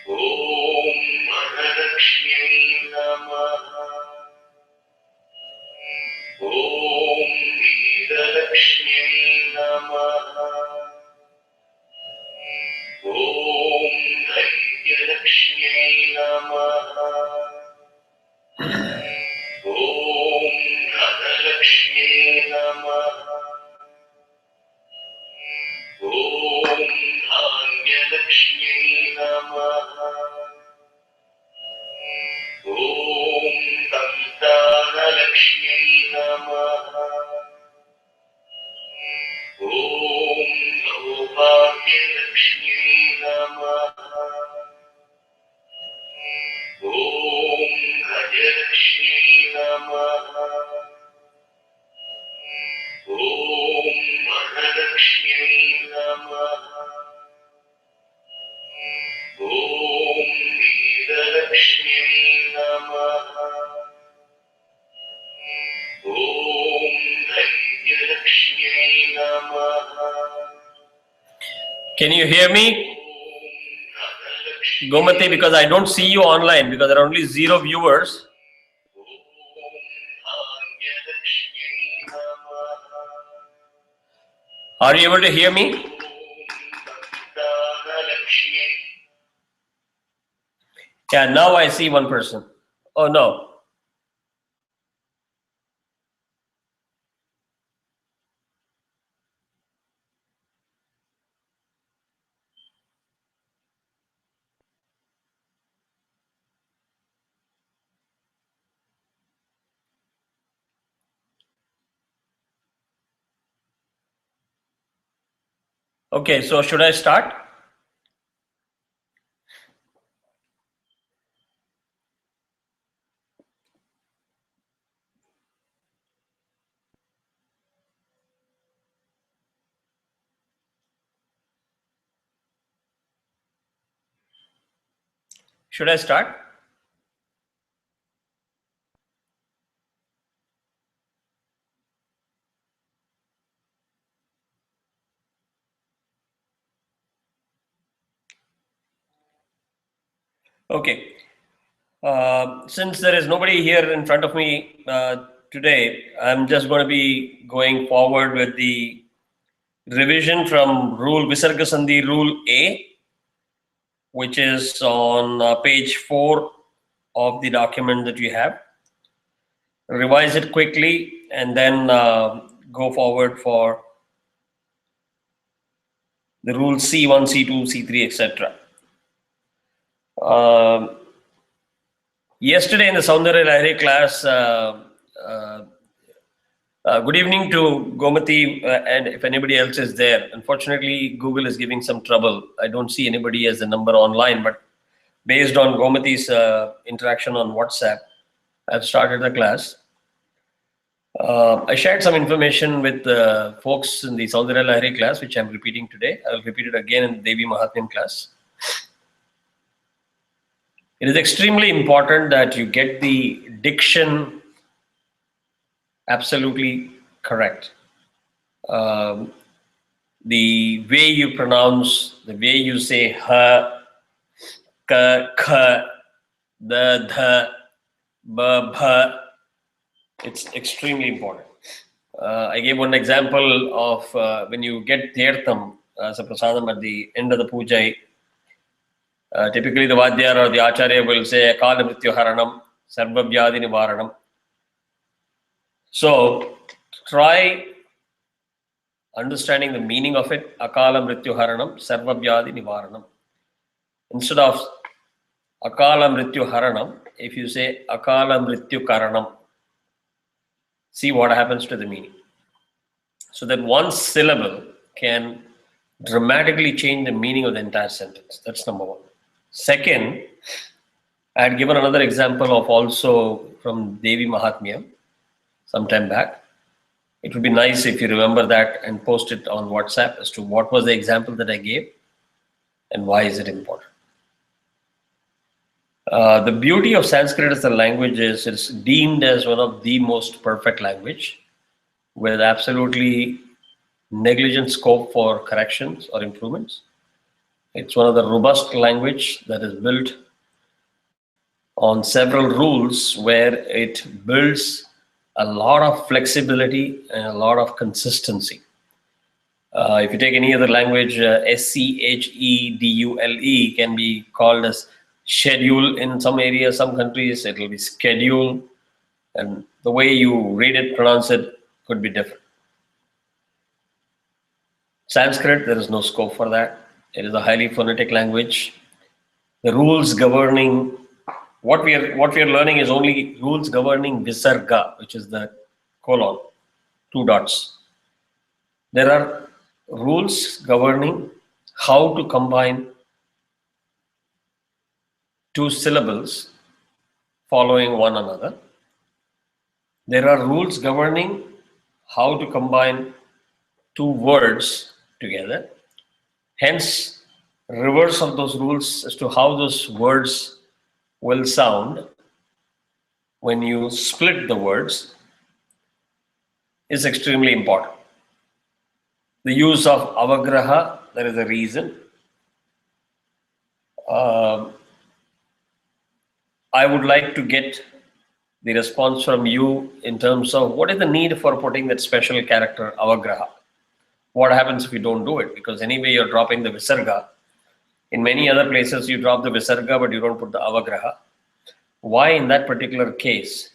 Om Mahalakshmi Namaha. Om Vidalakshmi Namaha. Om Dharyalakshmi Namaha. Om Dhanalakshmi Namaha. Om Dhanyalakshmi Namaha. Om Santanalakshmi Namaha. Om Saubhagyalakshmi Namaha. Om Gajalakshmi Namaha. Om Mahalakshmi Namaha. Om Vidalakshmi Namaha. Om Dharyalakshmi Namaha. Can you hear me, Gomati? Because I don't see you online because there are only 0 viewers. Are you able to hear me? Yeah, now I see one person. Oh no. Okay, so should I start? Should I start? Okay. Since there is nobody here in front of me today, I'm just going to be going forward with the revision from rule Visarga Sandhi rule A, which is on page 4 of the document that you have. Revise it quickly and then go forward for the rules C1, C2, C3, etc. Yesterday in the Soundarya Lahari class, good evening to Gomati and if anybody else is there. Unfortunately, Google is giving some trouble. I don't see anybody as a number online, but based on Gomati's interaction on WhatsApp, I've started the class. I shared some information with folks in the Soundarya Lahari class, which I'm repeating today. I'll repeat it again in the Devi Mahatmyam class. It is extremely important that you get the diction absolutely correct. The way you pronounce, the way you say ha, ka, kha, the, dha, ba, bha, it's extremely important. I gave one example of when you get tirtham as a prasadam at the end of the puja. Typically, the Vadyar or the Acharya will say Akala Mrityu Haranam, Sarva Vyadi Nivaranam. So, try understanding the meaning of it. Akala Mrityu Haranam, Sarva Vyadi Nivaranam. Instead of Akala Mrityu Haranam, if you say Akala Mrityu Karanam, see what happens to the meaning. So that one syllable can dramatically change the meaning of the entire sentence. That's number one. Second, I had given another example of also from Devi Mahatmyam sometime back. It would be nice if you remember that and post it on WhatsApp as to what was the example that I gave and why is it important. The beauty of Sanskrit as a language is it's deemed as one of the most perfect language with absolutely negligent scope for corrections or improvements. It's one of the robust language that is built on several rules where it builds a lot of flexibility and a lot of consistency. If you take any other language, schedule can be called as schedule in some areas, some countries it will be schedule, and the way you read it, pronounce it could be different. Sanskrit, there is no scope for that. It is a highly phonetic language. The rules governing what we are learning is only rules governing Visarga, which is the colon, two dots. There are rules governing how to combine two syllables following one another. There are rules governing how to combine two words together. Hence, reverse of those rules as to how those words will sound when you split the words is extremely important. The use of avagraha, there is a reason. I would like to get the response from you in terms of what is the need for putting that special character avagraha. What happens if you don't do it? Because anyway, you're dropping the visarga. In many other places, you drop the visarga, but you don't put the avagraha. Why in that particular case,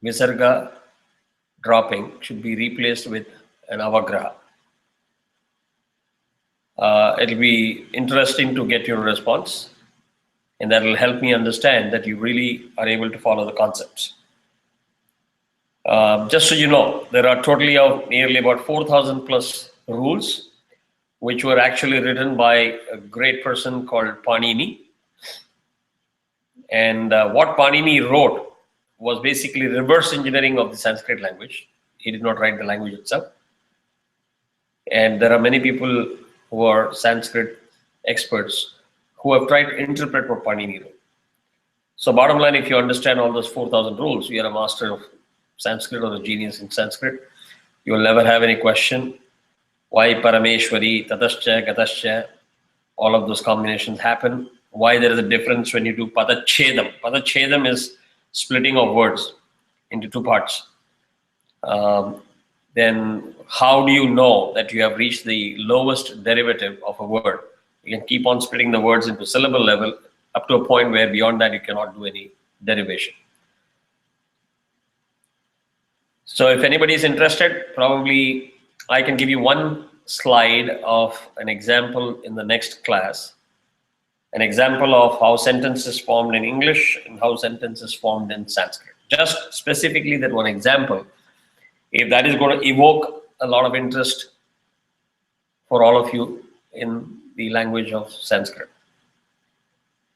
visarga dropping should be replaced with an avagraha? It'll be interesting to get your response, and that will help me understand that you really are able to follow the concepts. Just so you know, there are totally of nearly about 4,000 plus rules, which were actually written by a great person called Panini. And what Panini wrote was basically reverse engineering of the Sanskrit language. He did not write the language itself. And there are many people who are Sanskrit experts who have tried to interpret what Panini wrote. So bottom line, if you understand all those 4,000 rules, you are a master of Sanskrit or a genius in Sanskrit. You will never have any question why Parameshwari, Tatascha, Gatascha, all of those combinations happen. Why there is a difference when you do Padachedam. Padachedam is splitting of words into two parts. Then how do you know that you have reached the lowest derivative of a word? You can keep on splitting the words into syllable level up to a point where beyond that you cannot do any derivation. So if anybody is interested, probably I can give you one slide of an example in the next class. An example of how sentence is formed in English and how sentence is formed in Sanskrit. Just specifically that one example, if that is going to evoke a lot of interest for all of you in the language of Sanskrit.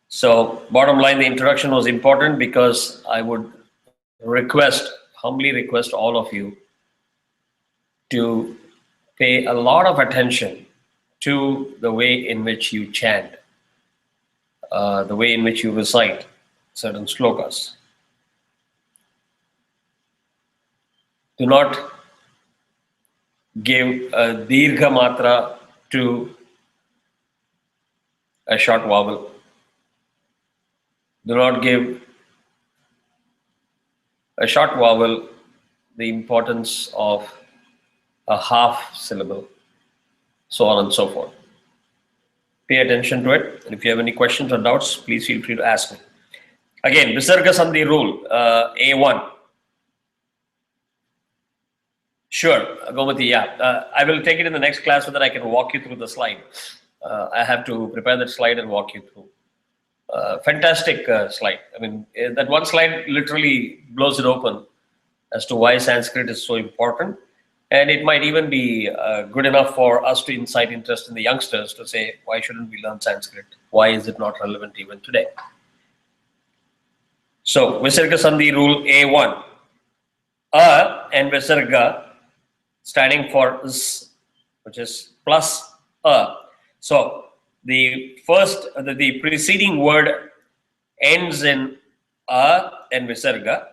So bottom line, the introduction was important because I would humbly request all of you to pay a lot of attention to the way in which you chant, the way in which you recite certain slokas. Do not give a dirgha matra to a short vowel. Do not give a short vowel the importance of a half syllable, so on and so forth. Pay attention to it, and if you have any questions or doubts, please feel free to ask me. Again, Visarga Sandhi rule, A1. Sure, Gomati, yeah. I will take it in the next class so that I can walk you through the slide. I have to prepare that slide and walk you through. Fantastic slide. I mean, that one slide literally blows it open as to why Sanskrit is so important. And it might even be good enough for us to incite interest in the youngsters to say, why shouldn't we learn Sanskrit? Why is it not relevant even today? So, Visarga Sandhi rule A1. A and Visarga standing for S, which is plus A. So, the preceding word ends in A and Visarga.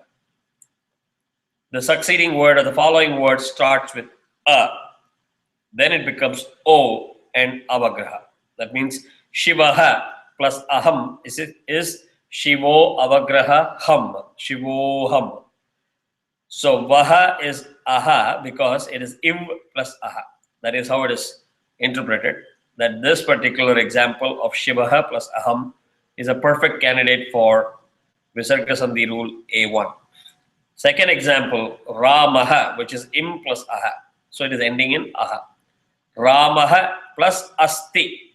The succeeding word or the following word starts with A. Then it becomes O and avagraha. That means Shivaha plus aham is Shivo avagraha ham, Shivoham. So vaha is aha because it is iv plus aha. That is how it is interpreted. That this particular example of Shivaha plus aham is a perfect candidate for Visarga Sandhi rule A1. Second example, Ramaha, which is im plus aha. So it is ending in aha. Ramaha plus asti.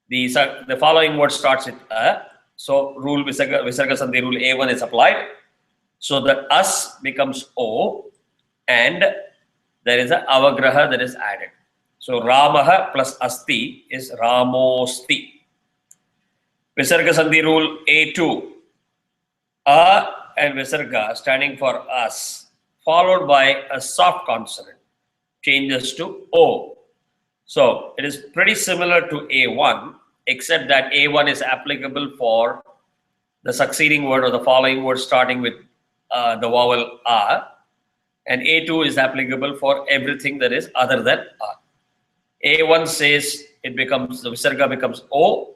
The following word starts with a. So rule Visarga Sandhi rule A1 is applied. So the as becomes O and there is a avagraha that is added. So Ramaha plus asti is Ramosti. Visarga Sandhi rule A2. A and Visarga standing for us, followed by a soft consonant, changes to O. So it is pretty similar to A1, except that A1 is applicable for the succeeding word or the following word starting with the vowel A, and A2 is applicable for everything that is other than A. A1 says it becomes, the Visarga becomes O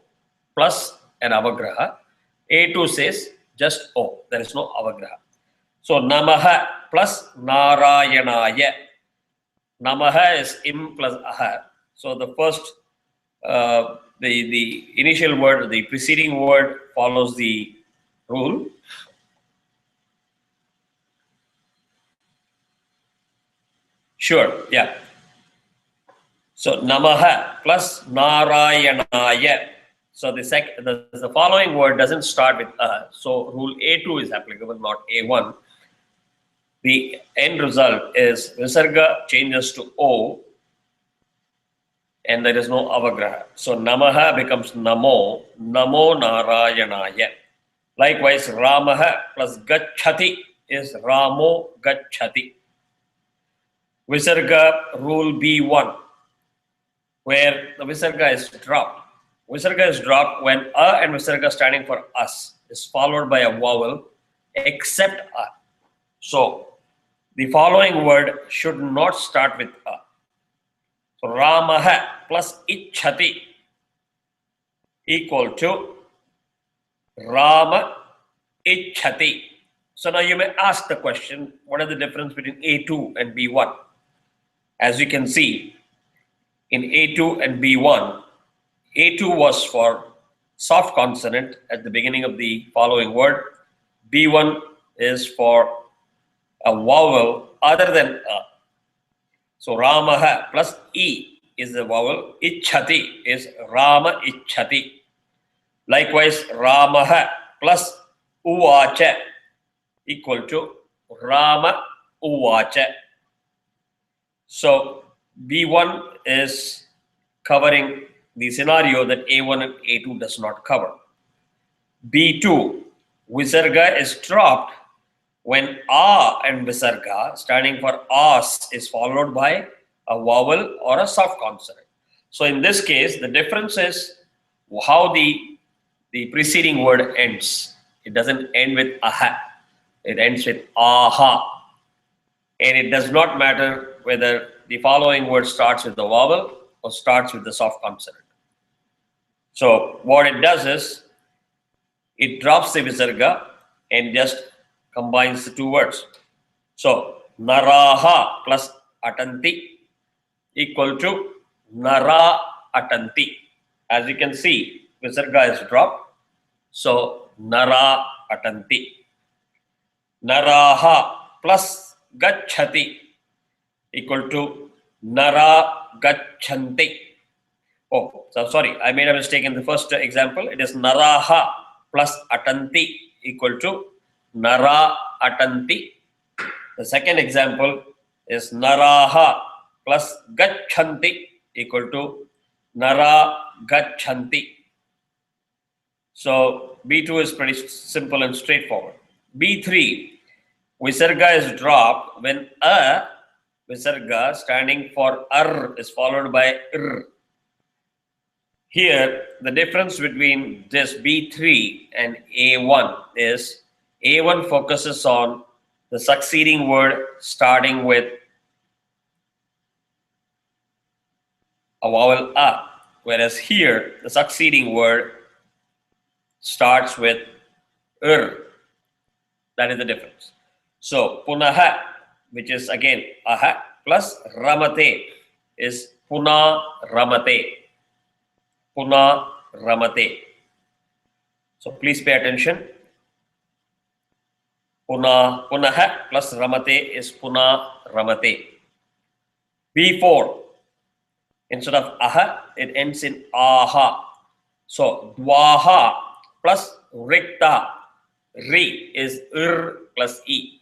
plus an avagraha. A2 says just O, there is no avagraha. So Namaha plus Narayanaya. Namaha is im plus aha. So the first, the initial word, the preceding word follows the rule. Sure, yeah. So Namaha plus Narayanaya. So the following word doesn't start with a. So rule A2 is applicable, not A1. The end result is Visarga changes to O and there is no avagraha. So Namaha becomes Namo, Namo Narayanaya. Likewise, Ramaha plus Gachati is Ramo Gachati. Visarga rule B1, where the Visarga is dropped. Visarga is dropped when A and Visarga standing for us is followed by a vowel except A. So the following word should not start with A. So Ramaha plus Ichhati equal to Rama Ichhati. So now you may ask the question, what is the difference between A2 and B1? As you can see, in A2 and B1, A2 was for soft consonant at the beginning of the following word. B1 is for a vowel other than A. So Ramaha plus E is the vowel. Ichhati is Rama Ichhati. Likewise, Ramaha plus Uvacha equal to Rama Uvacha. So B1 is covering the scenario that A1 and A2 does not cover. B2, Visarga is dropped when A and Visarga standing for As is followed by a vowel or a soft consonant. So in this case, the difference is how the preceding word ends. It doesn't end with aha. It ends with aha. And it does not matter whether the following word starts with the vowel or starts with the soft consonant. So what it does is, it drops the Visarga and just combines the two words. So Naraha plus Atanti equal to Nara Atanti. As you can see, Visarga is dropped. So Nara Atanti. Naraha plus Gachati equal to Nara Gachanti. Oh, so sorry, I made a mistake in the first example. It is Naraha plus Atanti equal to Nara Atanti. The second example is Naraha plus Gachanti equal to Nara Gachanti. So B2 is pretty simple and straightforward. B3, Visarga is dropped when a Visarga standing for ar is followed by ir. Here, the difference between this B3 and A1 is A1 focuses on the succeeding word starting with a vowel a, whereas here the succeeding word starts with ir. That is the difference. So punaha, which is again aha, plus ramate is puna ramate. Puna ramate. So please pay attention. Punaha plus ramate is puna ramate. B4, instead of aha, it ends in aha. So dwaha plus rikta. Ri is ir plus e.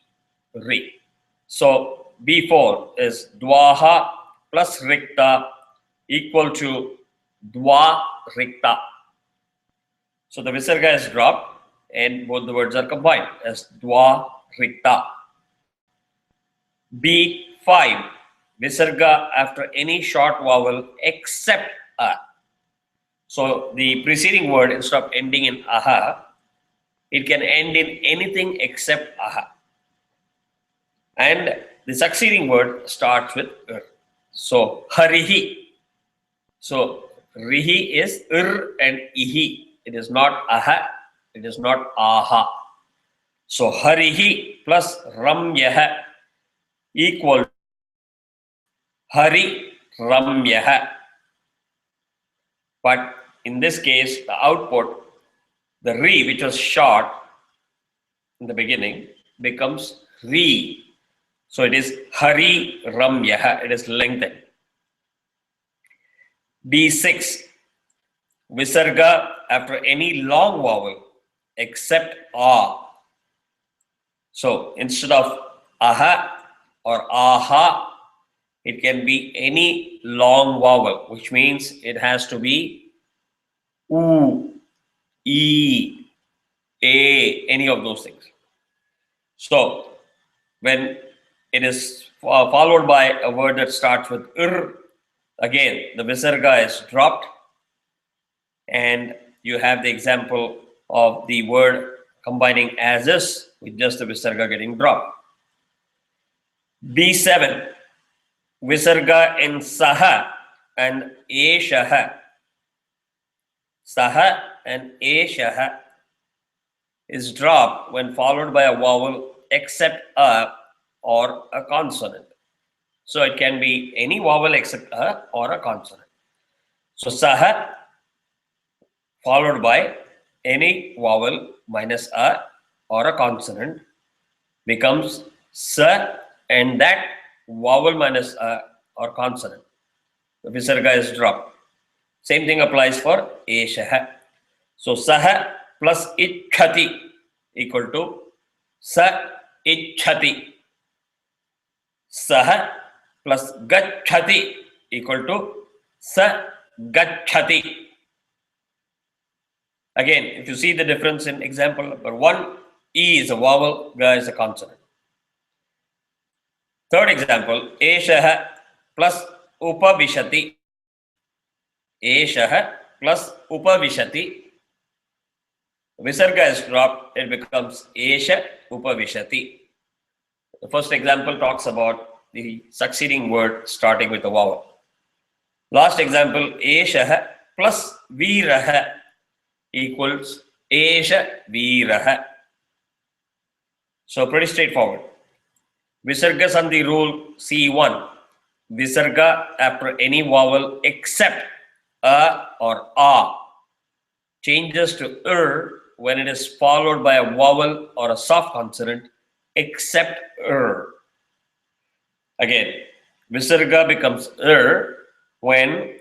Ri. So B4 is dwaha plus rikta equal to dwa rikta. So the visarga is dropped and both the words are combined as dwa rikta. B5, visarga after any short vowel except a. So the preceding word, instead of ending in aha, it can end in anything except aha. And the succeeding word starts with ir. So harihi. So rihi is ir and ihi. It is not aha. It is not aha. So harihi plus ramyah equal hari ramyah. But in this case, the output, the ri, which was short in the beginning, becomes ri. So it is hari ramyah. It is lengthened. B6, visarga after any long vowel except a. So instead of aha or aha, it can be any long vowel, which means it has to be u, e, a, any of those things. So when it is followed by a word that starts with ir, again the visarga is dropped, and you have the example of the word combining as is with just the visarga getting dropped. B7, visarga in saha and eshaha. Saha and eshaha is dropped when followed by a vowel except a or a consonant. So it can be any vowel except a or a consonant. So saha followed by any vowel minus a or a consonant becomes sa, and that vowel minus a or consonant, the visarga is dropped. Same thing applies for eshaha. So saha plus ichhati equal to sa ichhati. Saha plus gachhati equal to sa gachhati. Again, if you see the difference in example number 1, E is a vowel, Ga is a consonant. Third example, Eshaha plus Upavishati. Eshaha plus Upavishati. Visarga is dropped, it becomes Esha Upavishati. The first example talks about the succeeding word starting with a vowel. Last example, Eshaha plus Viraha equals Esha Viraha. So pretty straightforward. Visarga Sandhi rule C1. Visarga after any vowel except a or a changes to when it is followed by a vowel or a soft consonant except Again, visarga becomes when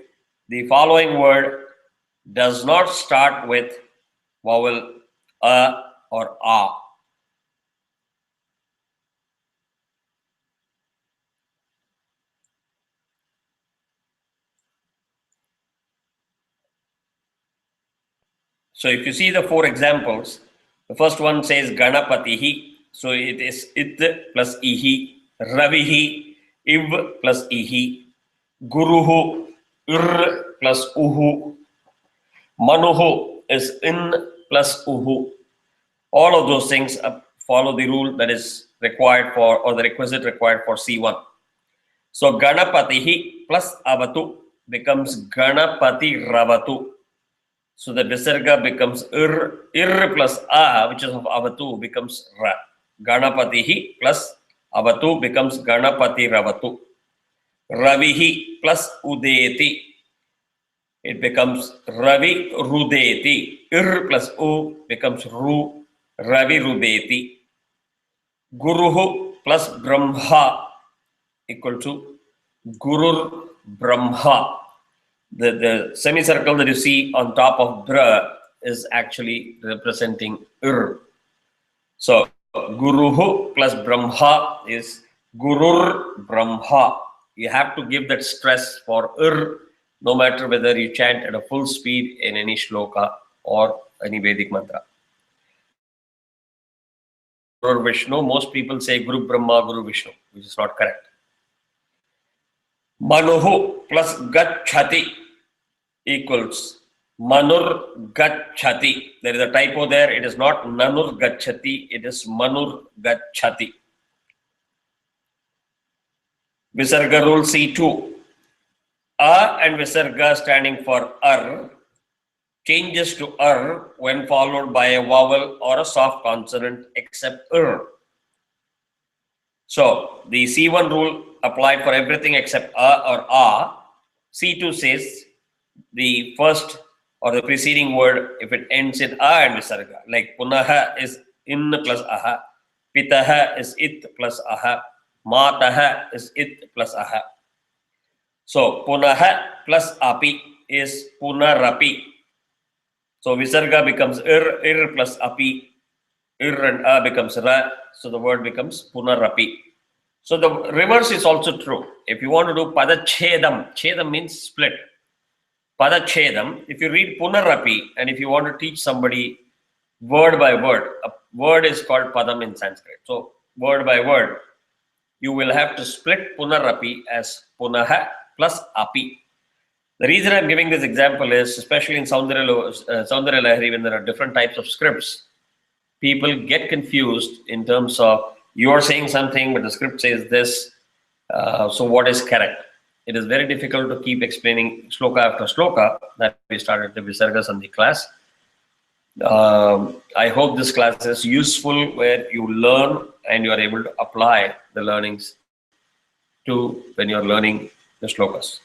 the following word does not start with vowel a or a. So if you see the 4 examples, the first one says Ganapatihi, so it is it plus ihi, Ravihi, iv plus ihi, Guruhu, ir plus uhu, Manuhu is in plus uhu. All of those things follow the rule that is required for, or the requisite required for C1. So Ganapatihi plus avatu, becomes Ganapati Ravatu. So the Visarga becomes ir plus a, which is of Avatu, becomes ra. Ganapatihi plus Avatu becomes Ganapati Ravatu. Ravihi plus Udeti, it becomes Ravi Rudeti. Ir plus U becomes Ru, Ravi Rudeti. Guruhu plus Brahma equal to Gurur Brahma. The semicircle that you see on top of Bra is actually representing Ir. So Guruhu plus Brahma is Gurur Brahma. You have to give that stress for Ir, no matter whether you chant at a full speed in any shloka or any Vedic mantra. Guru Vishnu, most people say Guru Brahma, Guru Vishnu, which is not correct. Manuhu plus Gachati equals Manur Gachati. There is a typo there. It is not Nanur Gachati, it is Manur Gachati. Visarga rule C2. A and Visarga standing for Ar changes to Ar when followed by a vowel or a soft consonant except Ir. So the C1 rule applied for everything except A or A. C2 says the first or the preceding word, if it ends in A and Visarga, like Punaha is in plus Aha, Pitaha is it plus Aha, Mataha is it plus Aha. So Punaha plus Api is Punarapi. So Visarga becomes Ir plus Api, Ir and A becomes Ra, so the word becomes Punarapi. So the reverse is also true. If you want to do Padachedam, Chedam means split. Padachedam, if you read Punarapi and if you want to teach somebody word by word, a word is called Padam in Sanskrit. So word by word, you will have to split Punarapi as Punaha plus Api. The reason I'm giving this example is, especially in Soundarya Lahari, when there are different types of scripts, people get confused in terms of you're saying something, but the script says this. So what is correct? It is very difficult to keep explaining shloka after shloka that we started the Visarga Sandhi class. I hope this class is useful where you learn and you are able to apply the learnings to when you are learning the shlokas.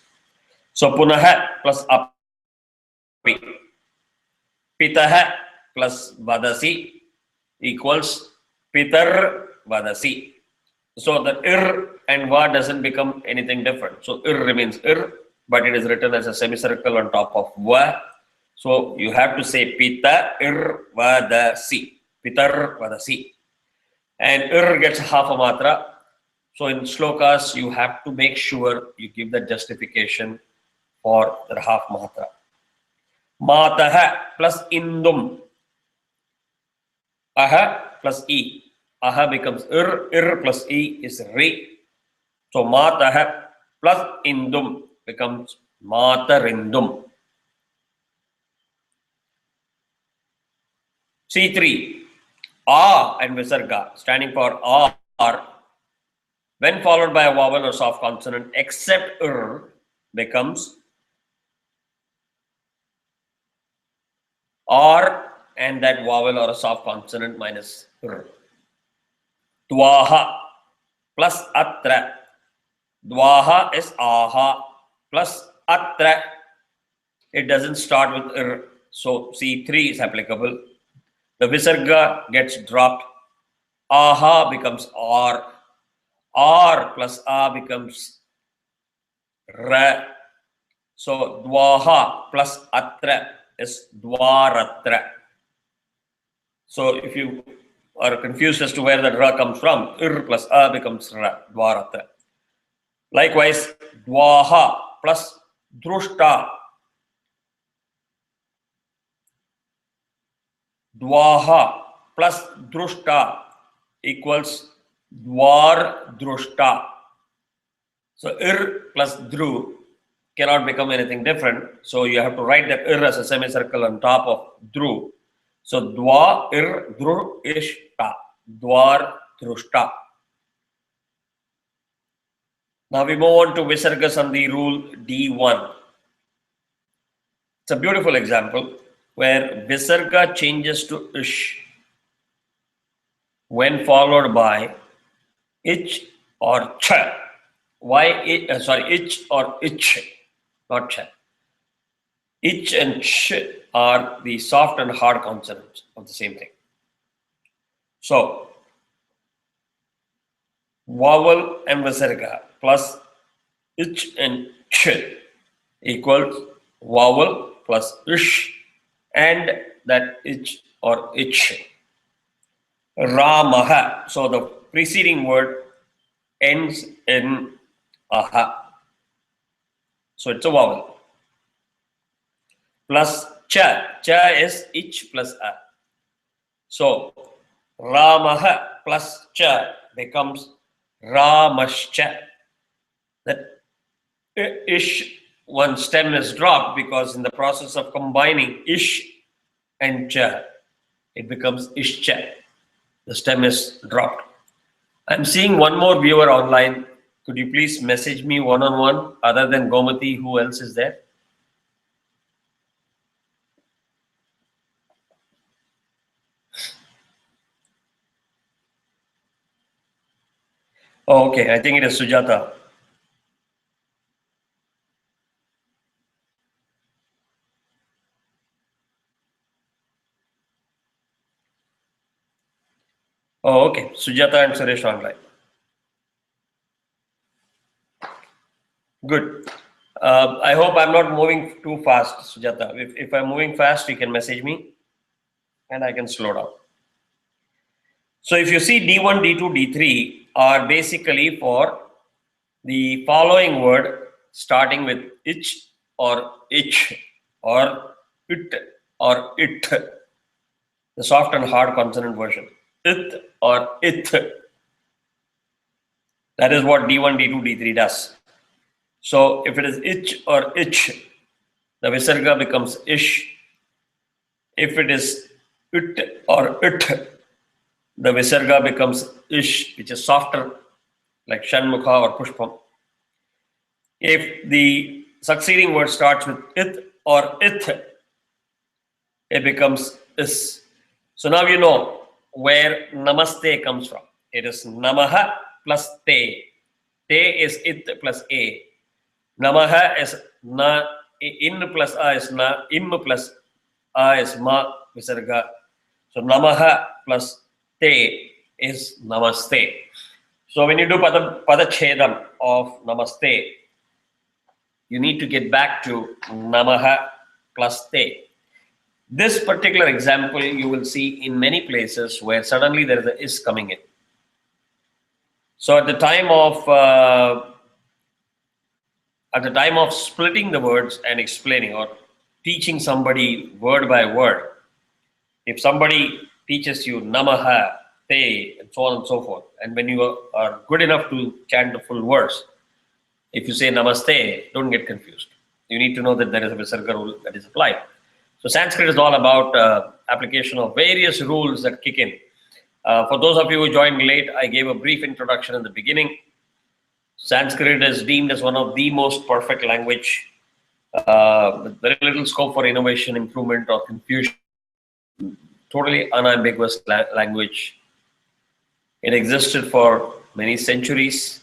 So Punaha plus Api, Pitaha plus Vadasi equals Pitar Vadasi. So the Ir and Va doesn't become anything different. So Ir remains Ir, but it is written as a semicircle on top of Va. So you have to say Pita Ir Vadasi, Pitar Vadasi. And Ir gets half a matra. So in shlokas, you have to make sure you give the justification for the half matra. Mataha plus Indum. Aha plus E. Aha becomes Ir plus E is Re. So Mataha plus Indum becomes Matarindum. C3. A and Visarga standing for R, when followed by a vowel or soft consonant except becomes R and that vowel or a soft consonant minus Dwaha plus Atra. Dwaha is Aha plus Atra. It doesn't start with so C3 is applicable. The Visarga gets dropped. Aha becomes R. R plus A becomes Ra. So Dwaha plus Atra is Dwaratra. So if you are confused as to where the Ra comes from, Ir plus A becomes Ra, Dwaratra. Likewise, Dwaha plus Drushta. Dwaha plus Drushta equals Dwar Drushta. So Ir plus Dru cannot become anything different. So you have to write that Ir as a semicircle on top of Dru. So Dwa Ir Dru Ishta. Dwar Drushta. Now we move on to Visarga Sandhi rule D1. It's a beautiful example where Visarga changes to ish when followed by ich or cha. Ich or ich, not cha. Ich and ch are the soft and hard consonants of the same thing. So, vowel and Visarga plus ich and ch equals vowel plus ish and that ich or ich. Ramaha. So the preceding word ends in aha. So it's a vowel. Plus cha. Cha is ich plus a. So Ramaha plus cha becomes Ramascha. That ish, one stem is dropped because in the process of combining ish and cha, it becomes ishcha. The stem is dropped. I'm seeing one more viewer online. Could you please message me one-on-one other than Gomati? Who else is there? Oh, okay. I think it is Sujata. Oh, okay. Sujata and Suresh online. Good. I hope I'm not moving too fast, Sujata. If I'm moving fast, you can message me and I can slow down. So if you see D1, D2, D3 are basically for the following word starting with ich or ich or it or it, the soft and hard consonant version. It or it. That is what D1, D2, D3 does. So if it is ich or ich, the Visarga becomes ish. If it is it or it, the Visarga becomes ish, which is softer, like Shanmukha or Pushpam. If the succeeding word starts with it or it, it becomes is. So now you know where namaste comes from. It is namaha plus te. Te is it plus a. Namaha is na. In plus a is na. Im plus a is ma. Visarga. So namaha plus te is namaste. So when you do padachedam of namaste, you need to get back to namaha plus te. This particular example you will see in many places where suddenly there is a is coming in. So at the time of splitting the words and explaining or teaching somebody word by word, if somebody teaches you namaha, te, and so on and so forth, and when you are good enough to chant the full verse, if you say namaste, don't get confused. You need to know that there is a Visarga rule that is applied. So Sanskrit is all about application of various rules that kick in. For those of you who joined late, I gave a brief introduction in the beginning. Sanskrit is deemed as one of the most perfect language, with very little scope for innovation, improvement, or confusion. Totally unambiguous language. It existed for many centuries,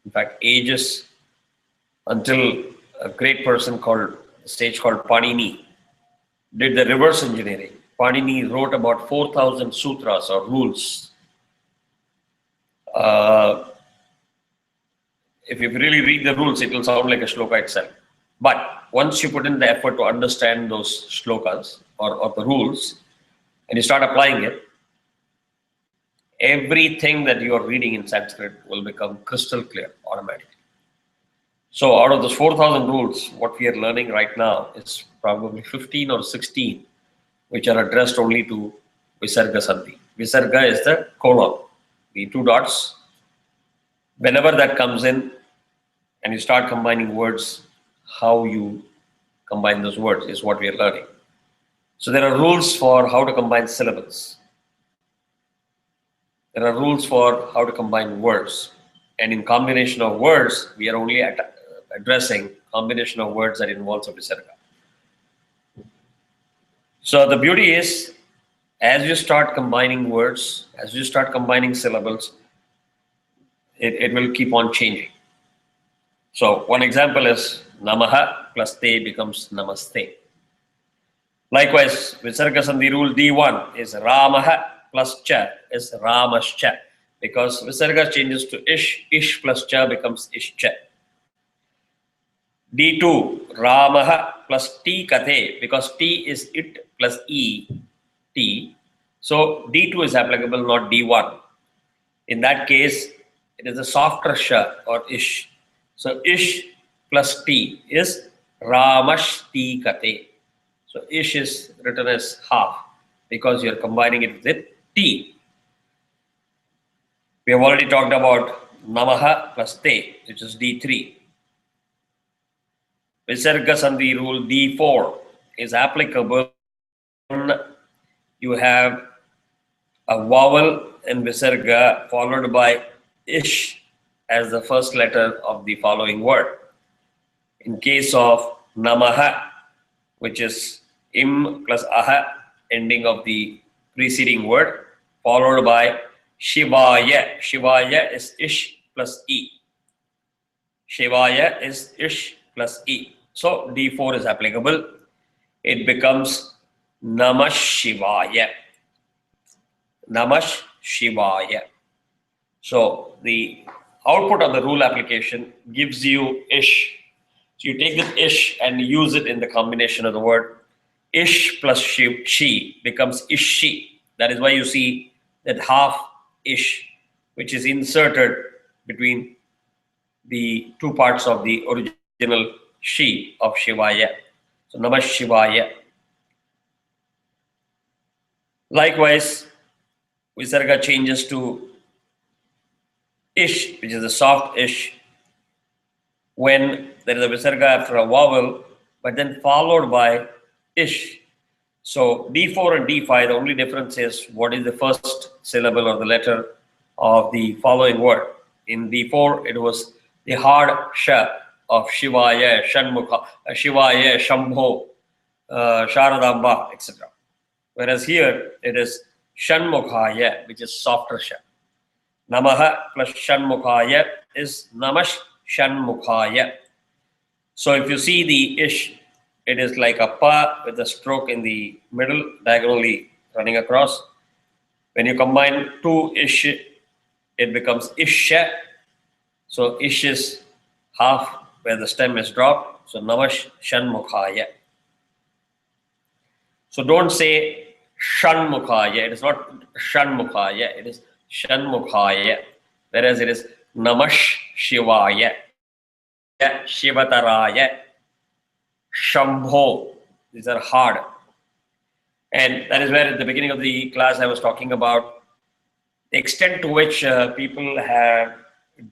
in fact, ages, until a great person called Panini did the reverse engineering. Panini wrote about 4,000 sutras or rules. If you really read the rules, it will sound like a shloka itself. But once you put in the effort to understand those shlokas or the rules, and you start applying it, everything that you are reading in Sanskrit will become crystal clear automatically. So out of those 4,000 rules, what we are learning right now is probably 15 or 16, which are addressed only to Visarga Sandhi. Visarga is the colon, the two dots. Whenever that comes in and you start combining words, how you combine those words is what we are learning. So there are rules for how to combine syllables. There are rules for how to combine words. And in combination of words, we are only addressing combination of words that involves a Visarga. So the beauty is, as you start combining words, as you start combining syllables, it will keep on changing. So one example is Namaha plus Te becomes Namaste. Likewise, Visarga Sandhi rule D1 is Ramaha plus Cha is Ramascha, because Visarga changes to Ish plus Cha becomes Ishcha. D2, Ramaha plus T Kate, because T is it plus E, T. So D2 is applicable, not D1. In that case, it is a softer Sha or Ish. So Ish plus T is Ramash T Kate. So Ish is written as half because you're combining it with T. We have already talked about Namaha plus Te, which is D3. Visarga Sandhi rule D4 is applicable when you have a vowel in Visarga followed by Ish as the first letter of the following word. In case of Namaha, which is Im plus Aha, ending of the preceding word, followed by Shivaya. Shivaya is Ish plus E. Shivaya is Ish plus E. So D4 is applicable. It becomes Namah Shivaya. Namah Shivaya. So the output of the rule application gives you Ish. So you take this Ish and use it in the combination of the word. Ish plus she becomes Ishi. That is why you see that half Ish, which is inserted between the two parts of the original she of Shivaya. So Namah Shivaya. Likewise, Visarga changes to Ish, which is a soft Ish, when there is a Visarga after a vowel, but then followed by Ish. So D4 and D5, the only difference is what is the first syllable or the letter of the following word. In D4, it was the hard Sha of Shivaya, Shanmukha, Shivaya, Shambho, Sharadamba, etc. Whereas here, it is Shanmukhaya, which is softer Sha. Namaha plus Shanmukhaya is Namash Shanmukhaya. So if you see the Ish, it is like a Pa with a stroke in the middle, diagonally running across. When you combine two Ish, it becomes Isha. So Ish is half where the stem is dropped. So Namash Shanmukhaya. So don't say Shanmukhaya. It is not Shanmukhaya. It is Shanmukhaya. Whereas it is Namash Shivaya, Shivataraya, Shambho. These are hard. And that is where at the beginning of the class I was talking about the extent to which people have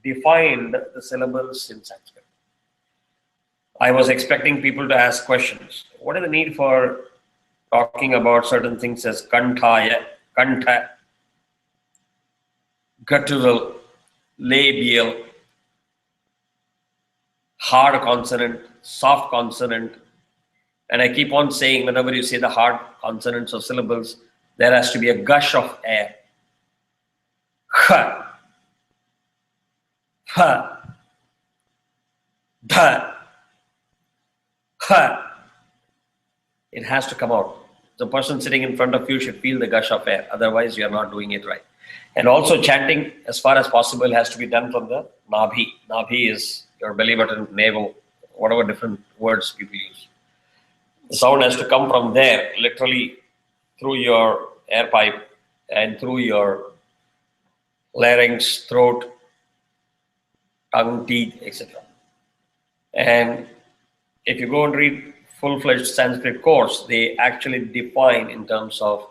defined the syllables in Sanskrit. I was expecting people to ask questions. What is the need for talking about certain things as kantaya, kanta, guttural, labial, hard consonant, soft consonant. And I keep on saying, whenever you say the hard consonants or syllables, there has to be a gush of air. Ha, ha, da, ha. It has to come out. The person sitting in front of you should feel the gush of air. Otherwise, you are not doing it right. And also chanting, as far as possible, has to be done from the nabhi. Nabhi is your belly button, navel, whatever different words people use. The sound has to come from there, literally through your air pipe and through your larynx, throat, tongue, teeth, etc. And if you go and read full-fledged Sanskrit course, they actually define in terms of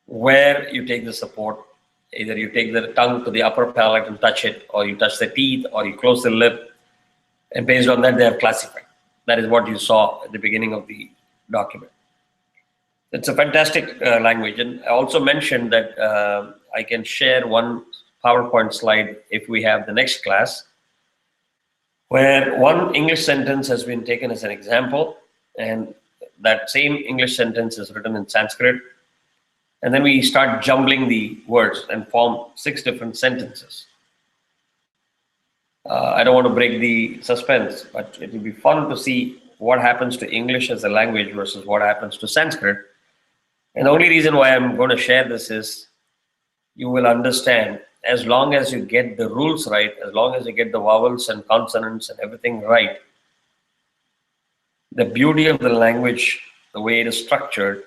where you take the support. Either you take the tongue to the upper palate and touch it, or you touch the teeth, or you close the lip, and based on that they have classified. That is what you saw at the beginning of the document. It's a fantastic language. And I also mentioned that I can share one PowerPoint slide if we have the next class, where one English sentence has been taken as an example, and that same English sentence is written in Sanskrit, and then we start jumbling the words and form 6 different sentences. I don't want to break the suspense, but it will be fun to see what happens to English as a language versus what happens to Sanskrit. And the only reason why I'm going to share this is you will understand, as long as you get the rules right, as long as you get the vowels and consonants and everything right, the beauty of the language, the way it is structured,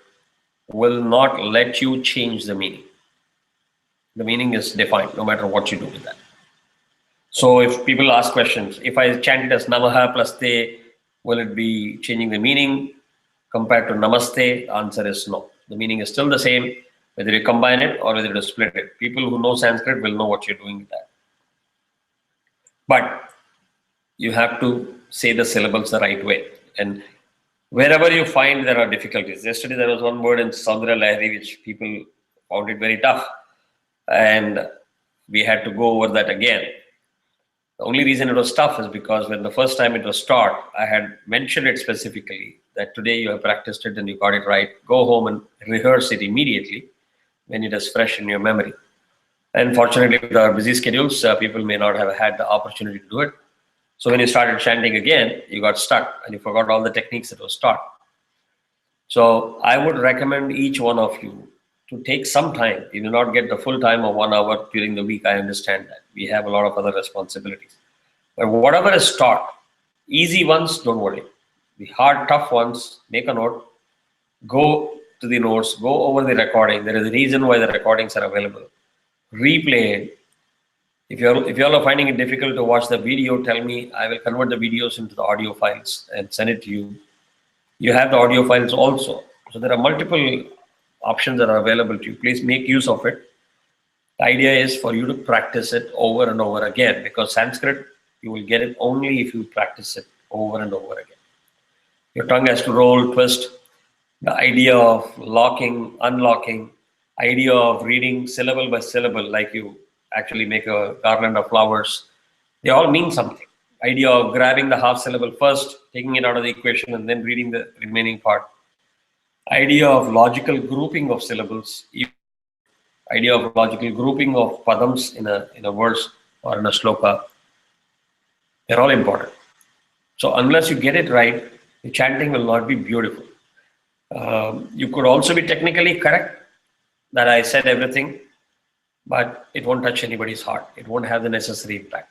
will not let you change the meaning. The meaning is defined no matter what you do with that. So if people ask questions, if I chant it as Namaha plus Te, will it be changing the meaning compared to Namaste? The answer is no. The meaning is still the same, whether you combine it or whether you split it. People who know Sanskrit will know what you're doing with that. But you have to say the syllables the right way. And wherever you find there are difficulties. Yesterday there was one word in Soundarya Lahari which people found it very tough. And we had to go over that again. The only reason it was tough is because when the first time it was taught, I had mentioned it specifically that today you have practiced it and you got it right. Go home and rehearse it immediately when it is fresh in your memory. And fortunately, with our busy schedules, people may not have had the opportunity to do it. So when you started chanting again, you got stuck and you forgot all the techniques that was taught. So I would recommend each one of you to take some time. You do not get the full time of 1 hour during the week. I understand that. We have a lot of other responsibilities. But whatever is taught, easy ones, don't worry. The hard, tough ones, make a note. Go to the notes. Go over the recording. There is a reason why the recordings are available. Replay it. If you all are finding it difficult to watch the video, tell me. I will convert the videos into the audio files and send it to you. You have the audio files also. So there are multiple options that are available to you. Please make use of it. The idea is for you to practice it over and over again, because Sanskrit, you will get it only if you practice it over and over again. Your tongue has to roll, twist. The idea of locking, unlocking, idea of reading syllable by syllable, like you actually make a garland of flowers, they all mean something. Idea of grabbing the half syllable first, taking it out of the equation, and then reading the remaining part. Idea of logical grouping of syllables, idea of logical grouping of padams in a verse or in a sloka. They're all important. So unless you get it right, the chanting will not be beautiful. You could also be technically correct that I said everything, but it won't touch anybody's heart. It won't have the necessary impact.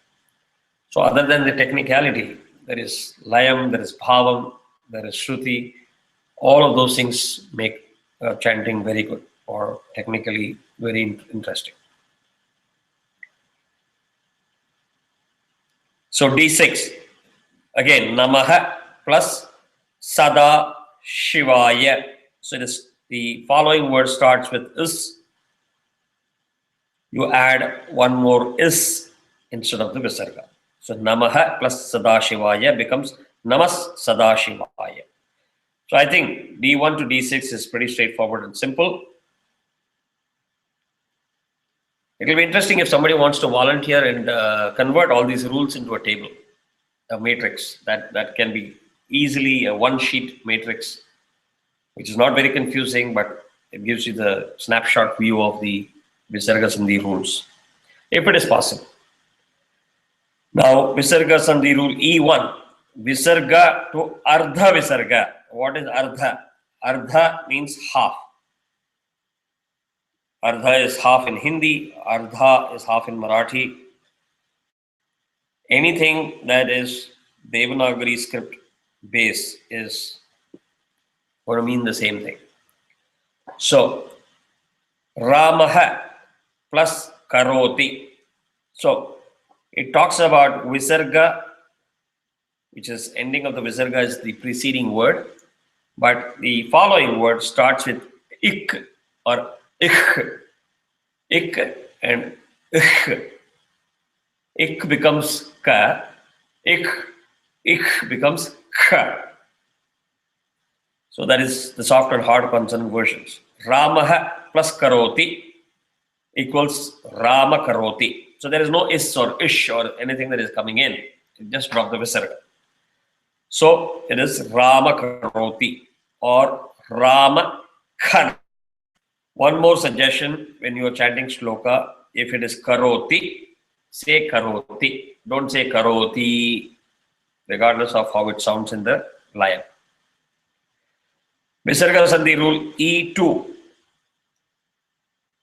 So other than the technicality, there is layam, there is bhavam, there is shruti. All of those things make chanting very good or technically very interesting. So D6, again, Namaha plus Sada Shivaya. So the following word starts with is. You add one more is instead of the Visarga. So Namaha plus Sadashivaya becomes Namas Sadashivaya. So I think D1 to D6 is pretty straightforward and simple. It will be interesting if somebody wants to volunteer and convert all these rules into a table, a matrix that can be easily a one-sheet matrix, which is not very confusing, but it gives you the snapshot view of the Visarga Sandhi rules, if it is possible. Now, Visarga Sandhi rule E1, Visarga to Ardha Visarga. What is Ardha? Ardha means half. Ardha is half in Hindi, Ardha is half in Marathi. Anything that is Devanagari script base is going to mean the same thing. So, Ramaha plus Karoti. So, it talks about Visarga, which is ending of the Visarga is the preceding word, but the following word starts with ik or ich. Ik and ich. Ik becomes ka, ik becomes kha. So that is the soft and hard consonant versions. Ramaha plus Karoti equals Rama Karoti. So there is no is or ish or anything that is coming in. You just drop the Visarga. So it is Rama Karoti or Rama Khan. One more suggestion when you are chanting shloka, if it is karoti, say karoti. Don't say karoti, regardless of how it sounds in the line. Visarga Sandhi rule E2,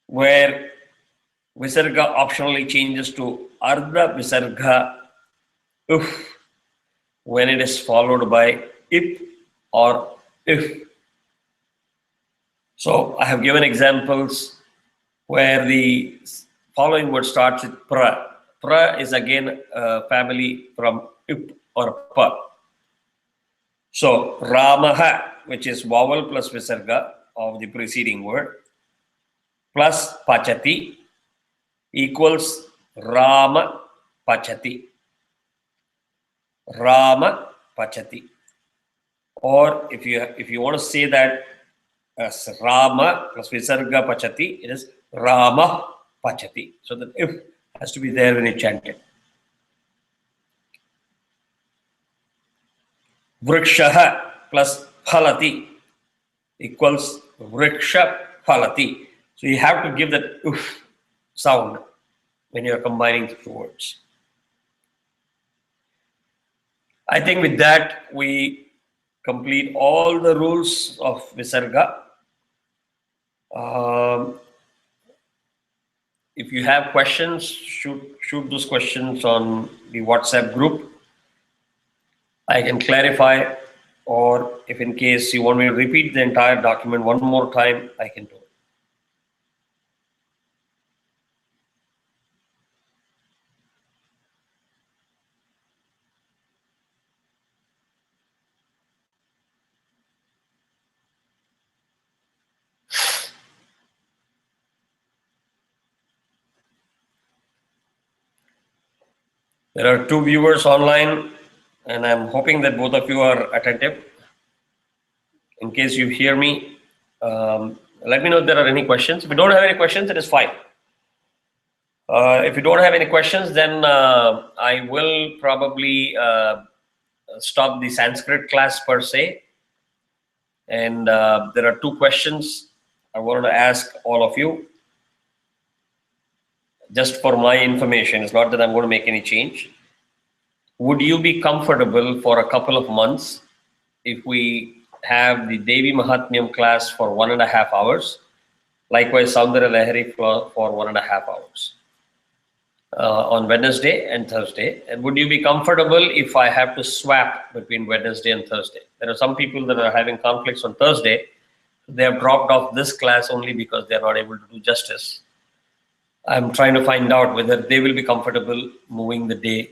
where Visarga optionally changes to Ardha Visarga when it is followed by ip or if. So I have given examples where the following word starts with pra. Pra is again a family from ip or pa. So Ramaha, which is vowel plus Visarga of the preceding word, plus Pachati equals Rama Pachati. Rama Pachati. Or if you want to say that as Rama plus Visarga Pachati, it is Rama Pachati. So that if has to be there when you chant it. Vrikshaha plus Phalati equals Vriksha Phalati. So you have to give that oof sound when you are combining the two words. I think with that we complete all the rules of Visarga. If you have questions, shoot those questions on the WhatsApp group. I can clarify, or if in case you want me to repeat the entire document one more time, I can do it. There are 2 viewers online, and I'm hoping that both of you are attentive. In case you hear me, let me know if there are any questions. If you don't have any questions, it is fine. If you don't have any questions, then I will probably stop the Sanskrit class per se. And there are 2 questions I wanted to ask all of you. Just for my information, it's not that I'm going to make any change. Would you be comfortable for a couple of months if we have the Devi Mahatmyam class for 1.5 hours? Likewise, Soundarya Lahari for 1.5 hours on Wednesday and Thursday. And would you be comfortable if I have to swap between Wednesday and Thursday? There are some people that are having conflicts on Thursday. They have dropped off this class only because they are not able to do justice. I'm trying to find out whether they will be comfortable moving the day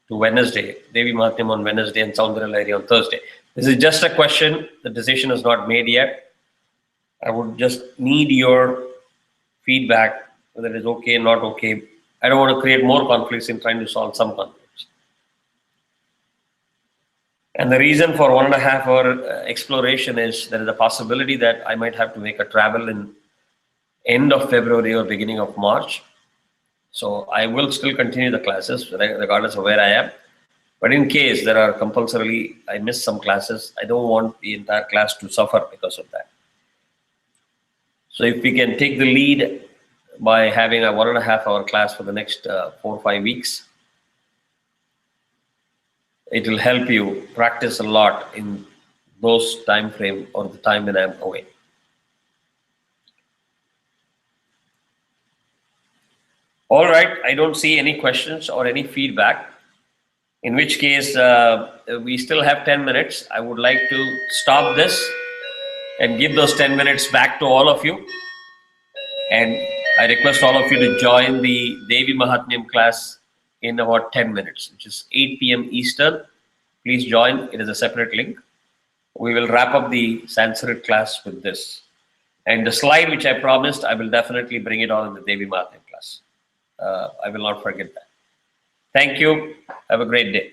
to Wednesday, Devi Mahatmyam on Wednesday and Soundarya Lahari on Thursday. This is just a question. The decision is not made yet. I would just need your feedback, whether it's okay, not okay. I don't want to create more conflicts in trying to solve some conflicts. And the reason for 1.5 hour exploration is there is a possibility that I might have to make a travel in end of February or beginning of March. So I will still continue the classes regardless of where I am. But in case there are compulsorily, I miss some classes, I don't want the entire class to suffer because of that. So if we can take the lead by having a 1.5 hour class for the next 4 or 5 weeks, it will help you practice a lot in those time frame or the time when I'm away. All right, I don't see any questions or any feedback, in which case we still have 10 minutes. I would like to stop this and give those 10 minutes back to all of you. And I request all of you to join the Devi Mahatmyam class in about 10 minutes, which is 8 p.m. Eastern. Please join. It is a separate link. We will wrap up the Sanskrit class with this. And the slide which I promised, I will definitely bring it on in the Devi Mahatmyam class. I will not forget that. Thank you. Have a great day.